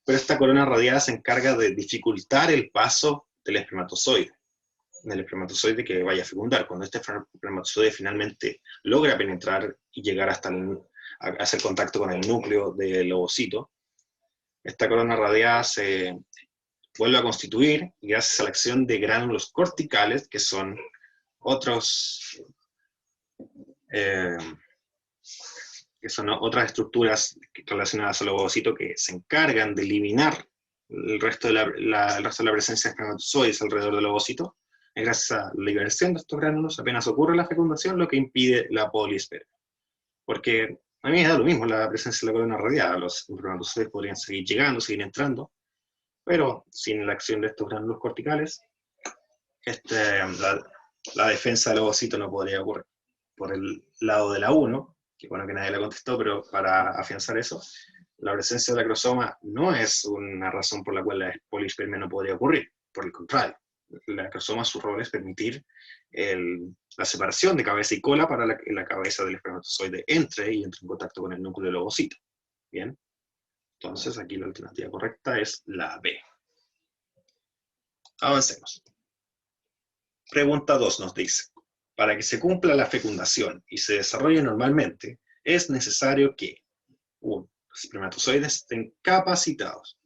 pero esta corona radiada se encarga de dificultar el paso del espermatozoide que vaya a fecundar. Cuando este espermatozoide finalmente logra penetrar y llegar hasta hacer contacto con el núcleo del ovocito, esta corona radiada se vuelve a constituir y gracias a la acción de gránulos corticales, que son otras estructuras relacionadas al ovocito que se encargan de eliminar el resto de la presencia de espermatozoides alrededor del ovocito. Es gracias a la liberación de estos gránulos, apenas ocurre la fecundación, lo que impide la poliespermia. Porque a mí me da lo mismo la presencia de la corona radiada, los espermatozoides podrían seguir llegando, seguir entrando, pero sin la acción de estos gránulos corticales, la defensa del ovocito no podría ocurrir. Por el lado de la 1, que bueno que nadie la contestó, pero para afianzar eso, la presencia del acrosoma no es una razón por la cual la poliespermia no podría ocurrir, por el contrario. El acrosoma, su rol es permitir la separación de cabeza y cola para que la cabeza del espermatozoide entre en contacto con el núcleo del ovocito. Bien, entonces aquí la alternativa correcta es la B. Avancemos. Pregunta 2 nos dice, para que se cumpla la fecundación y se desarrolle normalmente, es necesario que 1. Los espermatozoides estén capacitados.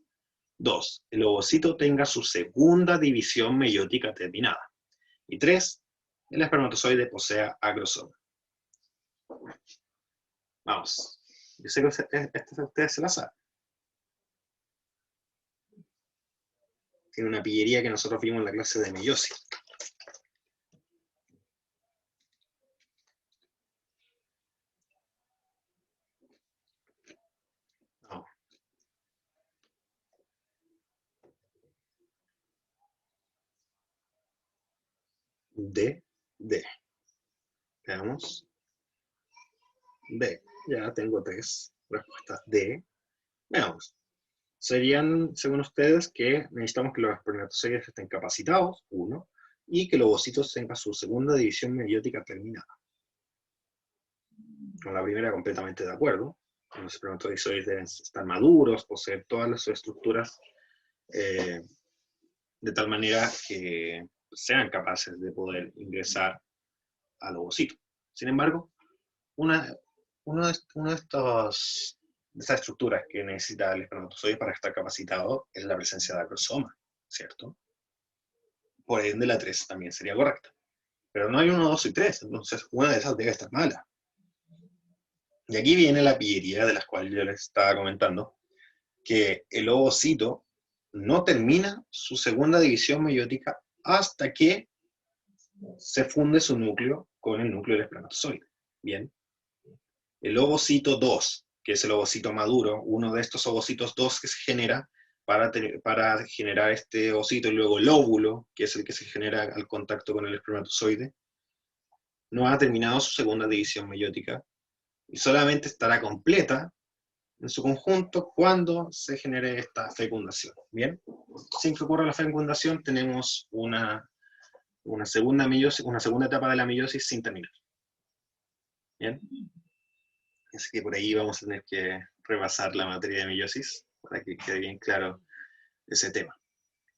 2. El ovocito tenga su segunda división meiótica terminada. Y 3. El espermatozoide posea acrosoma. Vamos. Yo sé que ustedes se la saben. Tiene una pillería que nosotros vimos en la clase de meiosis. D, D. Veamos. D. Ya tengo 3 respuestas D. Veamos. Serían, según ustedes, que necesitamos que los espermatozoides estén capacitados, 1, y que el ovocito tenga su segunda división meiótica terminada. Con la primera completamente de acuerdo. Los espermatozoides deben estar maduros, poseer todas las estructuras de tal manera que sean capaces de poder ingresar al ovocito. Sin embargo, una de estas estructuras que necesita el espermatozoide para estar capacitado es la presencia de acrosoma, ¿cierto? Por ende, la 3 también sería correcta. Pero no hay 1, 2 y 3, entonces una de esas debe estar mala. Y aquí viene la pillería de las cuales yo les estaba comentando, que el ovocito no termina su segunda división meiótica hasta que se funde su núcleo con el núcleo del espermatozoide. Bien. El ovocito 2, que es el ovocito maduro, uno de estos ovocitos 2 que se genera para generar este ovocito, y luego el óvulo, que es el que se genera al contacto con el espermatozoide, no ha terminado su segunda división meiótica y solamente estará completa en su conjunto cuando se genere esta fecundación. Bien, sin que ocurra la fecundación tenemos una segunda meiosis, una segunda etapa de la meiosis sin terminar. Bien, así que por ahí vamos a tener que repasar la materia de meiosis para que quede bien claro ese tema.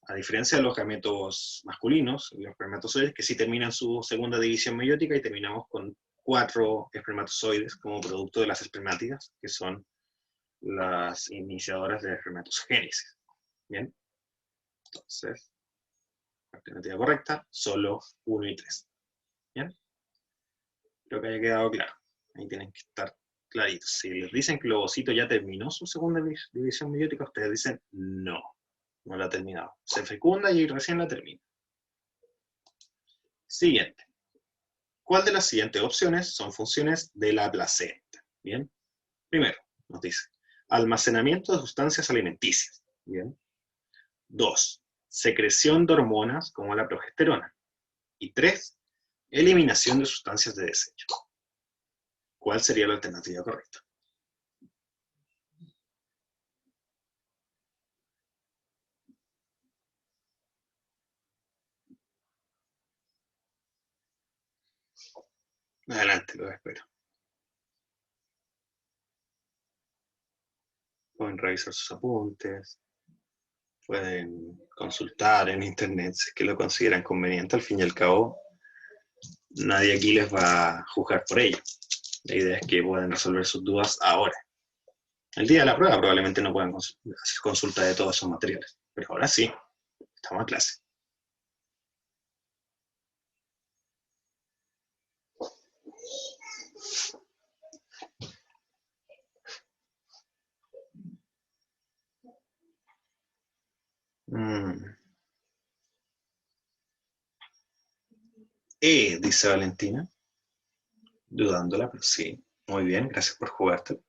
A diferencia de los gametos masculinos, los espermatozoides, que sí terminan su segunda división meiótica y terminamos con 4 espermatozoides como producto de las espermátidas, que son las iniciadoras de la espermatogénesis. Bien, entonces, alternativa correcta, solo 1 y 3. Bien, creo que haya quedado claro. Ahí tienen que estar claritos. Si les dicen que el ovocito ya terminó su segunda división meiótica, ustedes dicen no, no la ha terminado. Se fecunda y recién la termina. Siguiente. ¿Cuál de las siguientes opciones son funciones de la placenta? Bien, primero, nos dice almacenamiento de sustancias alimenticias. Bien. 2. Secreción de hormonas como la progesterona. Y 3. Eliminación de sustancias de desecho. ¿Cuál sería la alternativa correcta? Adelante, lo espero. Pueden revisar sus apuntes, pueden consultar en internet si es que lo consideran conveniente. Al fin y al cabo, nadie aquí les va a juzgar por ello. La idea es que puedan resolver sus dudas ahora. El día de la prueba probablemente no puedan hacer consulta de todos esos materiales, pero ahora sí, estamos en clase. Dice Valentina, dudándola, pero sí, muy bien, gracias por jugarte.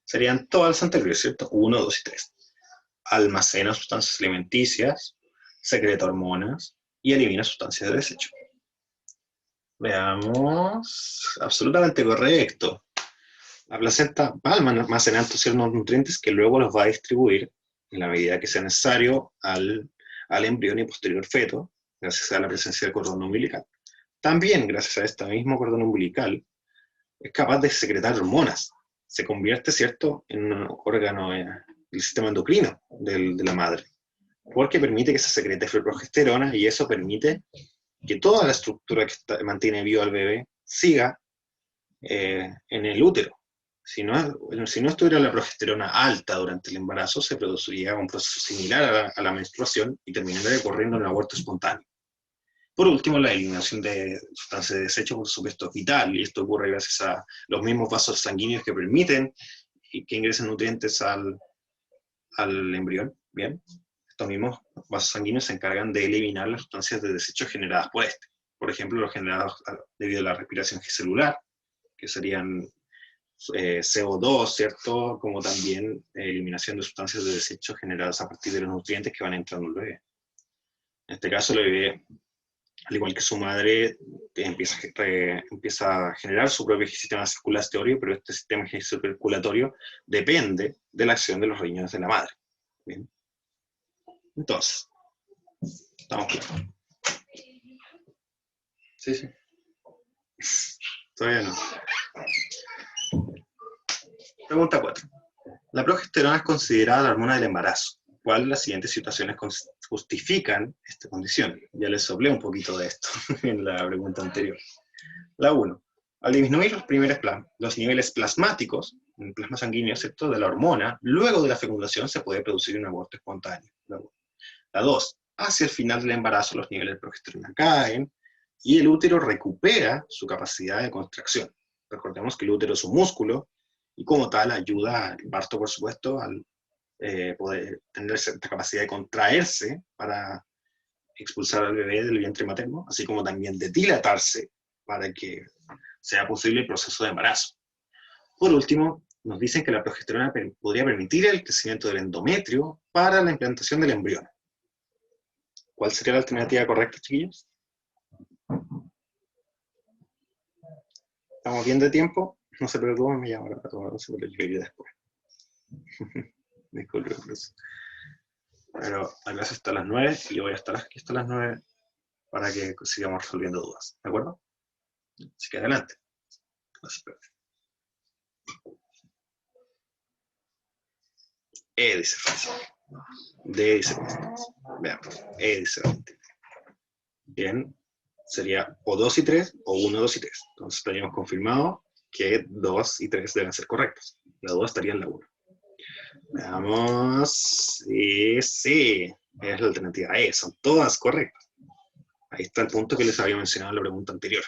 Serían todas las anteriores, ¿cierto? 1, 2 y 3. Almacena sustancias alimenticias, secreta hormonas y elimina sustancias de desecho. Veamos, absolutamente correcto. La placenta va almacenando ciertos nutrientes que luego los va a distribuir en la medida que sea necesario al embrión y posterior feto, gracias a la presencia del cordón umbilical. También, gracias a este mismo cordón umbilical, es capaz de secretar hormonas. Se convierte, ¿cierto?, en un órgano del sistema endocrino de la madre, porque permite que se secrete progesterona y eso permite que toda la estructura que mantiene vivo al bebé siga en el útero. Si no estuviera la progesterona alta durante el embarazo, se produciría un proceso similar a la menstruación y terminaría ocurriendo un aborto espontáneo. Por último, la eliminación de sustancias de desecho, por supuesto, es vital, y esto ocurre gracias a los mismos vasos sanguíneos que permiten que ingresen nutrientes al embrión. Bien, estos mismos vasos sanguíneos se encargan de eliminar las sustancias de desecho generadas por este. Por ejemplo, los generados debido a la respiración celular, que serían CO2, ¿cierto? Como también eliminación de sustancias de desecho generadas a partir de los nutrientes que van entrando al bebé. En este caso, el bebé al igual que su madre, empieza a generar su propio sistema circulatorio, pero este sistema circulatorio depende de la acción de los riñones de la madre. ¿Bien? Entonces, estamos claros. Sí, sí. Todavía no. Pregunta 4. La progesterona es considerada la hormona del embarazo. ¿Cuál de las siguientes situaciones justifican esta condición? Ya les soplé un poquito de esto en la pregunta anterior. La 1. Al disminuir los niveles plasmáticos, en el plasma sanguíneo, excepto de la hormona, luego de la fecundación se puede producir un aborto espontáneo. La 2. Hacia el final del embarazo los niveles de progesterona caen y el útero recupera su capacidad de contracción. Recordemos que el útero es un músculo y como tal ayuda al parto, por supuesto, al poder tener cierta capacidad de contraerse para expulsar al bebé del vientre materno, así como también de dilatarse para que sea posible el proceso de embarazo. Por último, nos dicen que la progesterona podría permitir el crecimiento del endometrio para la implantación del embrión. ¿Cuál sería la alternativa correcta, chiquillos? ¿Estamos bien de tiempo? No se preocupen, me llamo para tomar once, pero yo iré después. Disculpe por eso. Pero la clase está a las 9 y yo voy a estar aquí hasta las 9 para que sigamos resolviendo dudas. ¿De acuerdo? Así que adelante. Así que... dice Francisco. D dice Constanza. Veamos. Dice Valentín. Bien. Sería o 2 y 3 o 1, 2 y 3. Entonces estaríamos confirmado que 2 y 3 deben ser correctas. La 2 estaría en la 1. Veamos. Sí. Es la alternativa E. Son todas correctas. Ahí está el punto que les había mencionado en la pregunta anterior.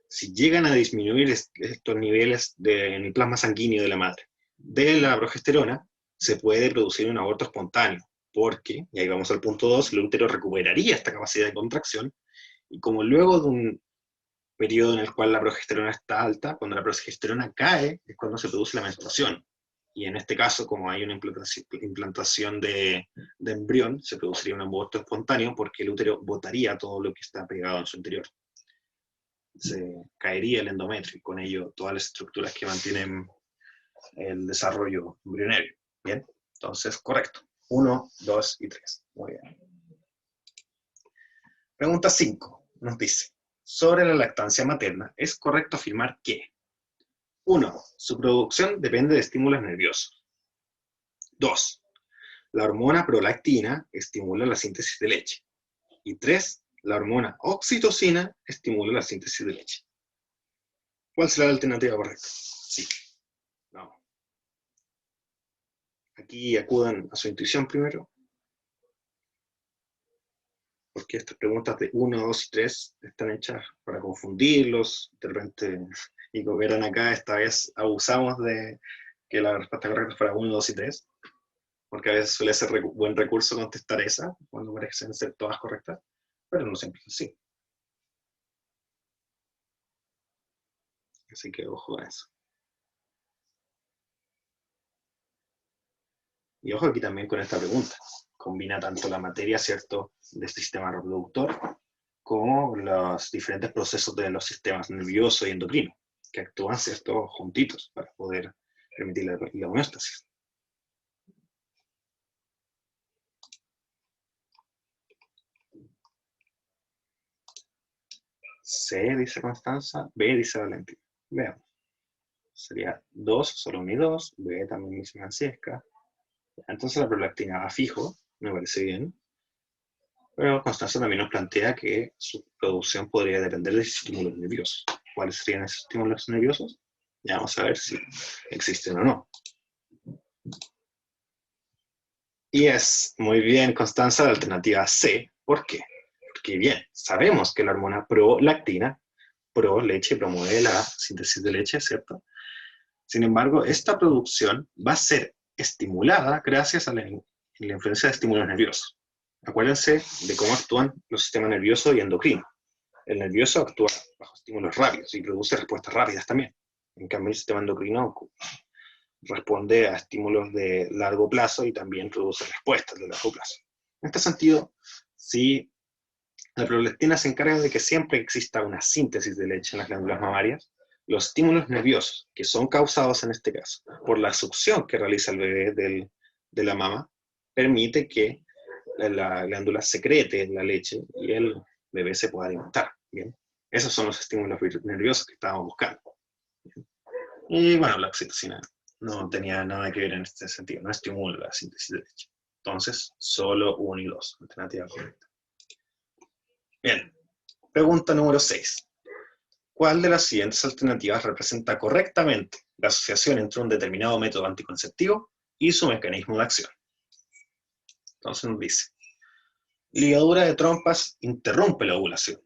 Si llegan a disminuir estos niveles en el plasma sanguíneo de la madre de la progesterona, se puede producir un aborto espontáneo, porque, y ahí vamos al punto 2, el útero recuperaría esta capacidad de contracción, y como luego de un periodo en el cual la progesterona está alta, cuando la progesterona cae, es cuando se produce la menstruación. Y en este caso, como hay una implantación de embrión, se produciría un aborto espontáneo porque el útero botaría todo lo que está pegado en su interior. Se caería el endometrio y con ello todas las estructuras que mantienen el desarrollo embrionario. Bien, entonces, correcto. 1, 2 y 3. Muy bien. Pregunta 5. Nos dice, sobre la lactancia materna, ¿es correcto afirmar que 1. Su producción depende de estímulos nerviosos. 2. La hormona prolactina estimula la síntesis de leche. Y 3. La hormona oxitocina estimula la síntesis de leche. ¿Cuál será la alternativa correcta? Sí. No. Aquí acudan a su intuición primero, porque estas preguntas de 1, 2 y 3 están hechas para confundirlos, de repente, y como verán acá, esta vez abusamos de que la respuesta correcta fuera 1, 2 y 3, porque a veces suele ser buen recurso contestar esa, cuando parecen ser todas correctas, pero no siempre es así. Así que ojo a eso. Y ojo aquí también con esta pregunta. Combina tanto la materia, ¿cierto?, de este sistema reproductor, como los diferentes procesos de los sistemas nervioso y endocrino, que actúan, ¿cierto?, juntitos para poder permitir la homeostasis. C, dice Constanza, B, dice Valentín. Veamos. Sería 2, solo 1 y 2, B también dice Francesca. Entonces la prolactina va fijo, me parece bien. Pero Constanza también nos plantea que su producción podría depender de estímulos nerviosos. ¿Cuáles serían esos estímulos nerviosos? Ya vamos a ver si existen o no. Y es muy bien, Constanza, la alternativa C. ¿Por qué? Porque bien, sabemos que la hormona prolactina, pro-leche, promueve la síntesis de leche, ¿cierto? Sin embargo, esta producción va a ser estimulada gracias a la influencia de estímulos nerviosos. Acuérdense de cómo actúan los sistemas nervioso y endocrino. El nervioso actúa bajo estímulos rápidos y produce respuestas rápidas también. En cambio, el sistema endocrino responde a estímulos de largo plazo y también produce respuestas de largo plazo. En este sentido, sí, La prolactina se encarga de que siempre exista una síntesis de leche en las glándulas mamarias. Los estímulos nerviosos, que son causados en este caso por la succión que realiza el bebé de la mama, permite que la glándula secrete la leche y el bebé se pueda alimentar. ¿Bien? Esos son los estímulos nerviosos que estábamos buscando. ¿Bien? Y bueno, la oxitocina no tenía nada que ver en este sentido, no estimula la síntesis de leche. Entonces, solo 1 y 2, alternativa correcta. Bien, pregunta número 6. ¿Cuál de las siguientes alternativas representa correctamente la asociación entre un determinado método anticonceptivo y su mecanismo de acción? Entonces nos dice, ligadura de trompas interrumpe la ovulación,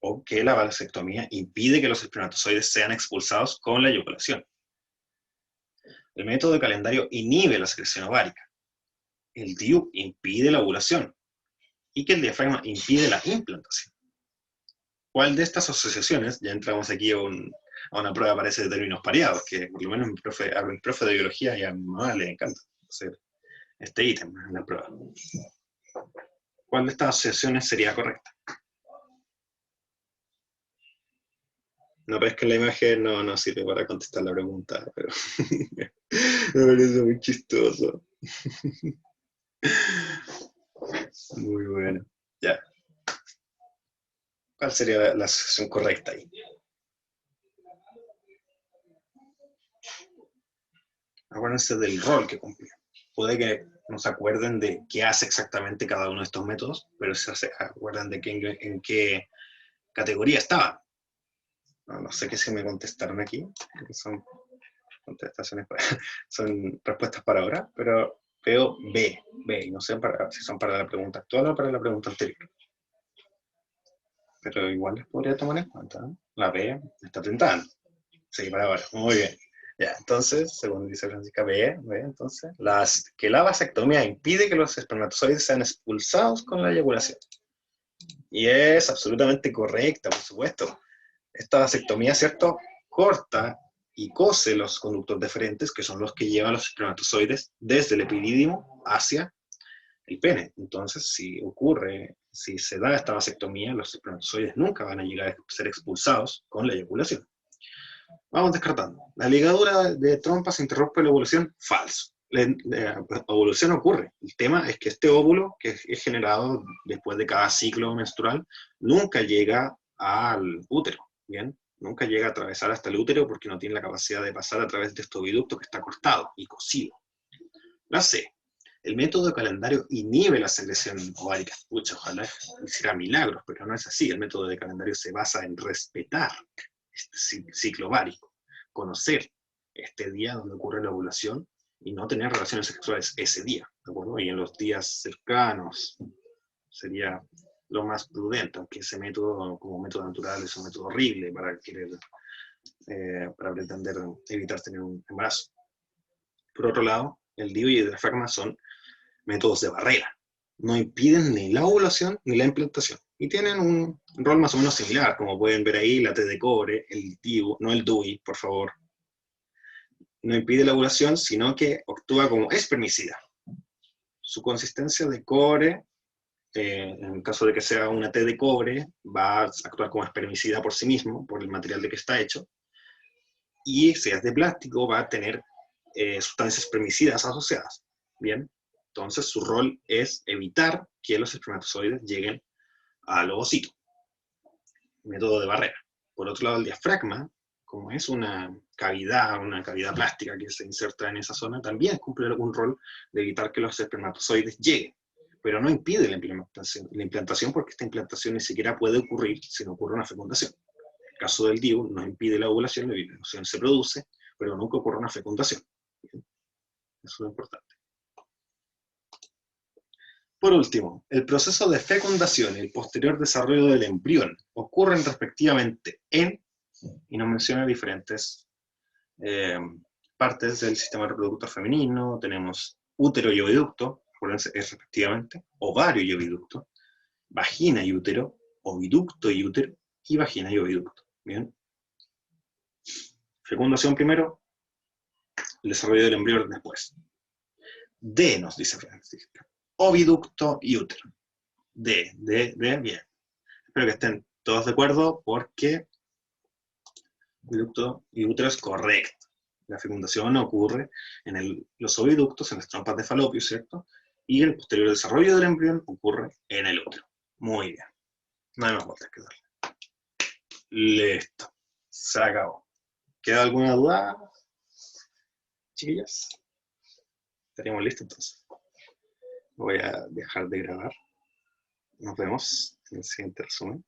o que la vasectomía impide que los espermatozoides sean expulsados con la eyaculación. El método de calendario inhibe la secreción ovárica. El DIU impide la ovulación, y que el diafragma impide la implantación. ¿Cuál de estas asociaciones, ya entramos aquí a una prueba parece de términos pareados, que por lo menos a mi profe de biología y a mi mamá le encanta hacer este ítem en la prueba? ¿Cuál de estas asociaciones sería correcta? No, pero es que la imagen no sirve para contestar la pregunta, pero me parece muy chistoso. Muy bueno. Ya. ¿Cuál sería la asociación correcta ahí? Acuérdense del rol que cumple. Puede que no se acuerden de qué hace exactamente cada uno de estos métodos, pero se acuerdan de en qué categoría estaba. No sé qué si me contestaron aquí, son contestaciones son respuestas para ahora, pero veo B, y no sé si son para la pregunta actual o para la pregunta anterior. Pero igual les podría tomar en cuenta, ¿no? La B me está tentando. Sí, para ahora, muy bien. Ya, entonces, según dice Francisca, B, entonces, que la vasectomía impide que los espermatozoides sean expulsados con la eyaculación. Y es absolutamente correcta, por supuesto. Esta vasectomía, ¿cierto?, corta y cose los conductos deferentes, que son los que llevan los espermatozoides desde el epidídimo hacia el pene. Entonces, si se da esta vasectomía, los espermatozoides nunca van a llegar a ser expulsados con la eyaculación. Vamos descartando. La ligadura de trompas interrumpe la ovulación. Falso. La ovulación ocurre. El tema es que este óvulo, que es generado después de cada ciclo menstrual, nunca llega al útero. ¿Bien? Nunca llega a atravesar hasta el útero porque no tiene la capacidad de pasar a través de este oviducto que está cortado y cosido. La C. El método de calendario inhibe la secreción ovárica. Pucha, ojalá hiciera milagros, pero no es así. El método de calendario se basa en respetar este ciclo ovárico, conocer este día donde ocurre la ovulación y no tener relaciones sexuales ese día, ¿de acuerdo? Y en los días cercanos sería lo más prudente, aunque ese método, como método natural, es un método horrible para pretender evitar tener un embarazo. Por otro lado, el DIU y el diafragma son métodos de barrera. No impiden ni la ovulación ni la implantación. Y tienen un rol más o menos similar, como pueden ver ahí, la T de cobre, el DIU, no el DUI, por favor. No impide la ovulación, sino que actúa como espermicida. Su consistencia de cobre, en el caso de que sea una T de cobre, va a actuar como espermicida por sí mismo, por el material de que está hecho. Y si es de plástico, va a tener sustancias espermicidas asociadas. Bien, entonces su rol es evitar que los espermatozoides lleguen al ovocito. Método de barrera. Por otro lado, el diafragma, como es una cavidad plástica que se inserta en esa zona, también cumple un rol de evitar que los espermatozoides lleguen, pero no impide la implantación porque esta implantación ni siquiera puede ocurrir si no ocurre una fecundación. El caso del DIU no impide la ovulación se produce, pero nunca ocurre una fecundación. Eso es lo importante. Por último, el proceso de fecundación y el posterior desarrollo del embrión ocurren respectivamente en, y nos menciona diferentes partes del sistema reproductor femenino. Tenemos útero y oviducto, respectivamente, ovario y oviducto, vagina y útero, oviducto y útero, y vagina y oviducto. Bien. Fecundación primero, el desarrollo del embrión después. D, nos dice Francisca. Oviducto y útero. Bien. Espero que estén todos de acuerdo porque oviducto y útero es correcto. La fecundación ocurre en los oviductos, en las trompas de Falopio, ¿cierto? Y el posterior desarrollo del embrión ocurre en el útero. Muy bien. No hay más vueltas que darle. Listo. Se acabó. ¿Queda alguna duda, chiquillas? Estaríamos listos entonces. Voy a dejar de grabar. Nos vemos en el siguiente resumen.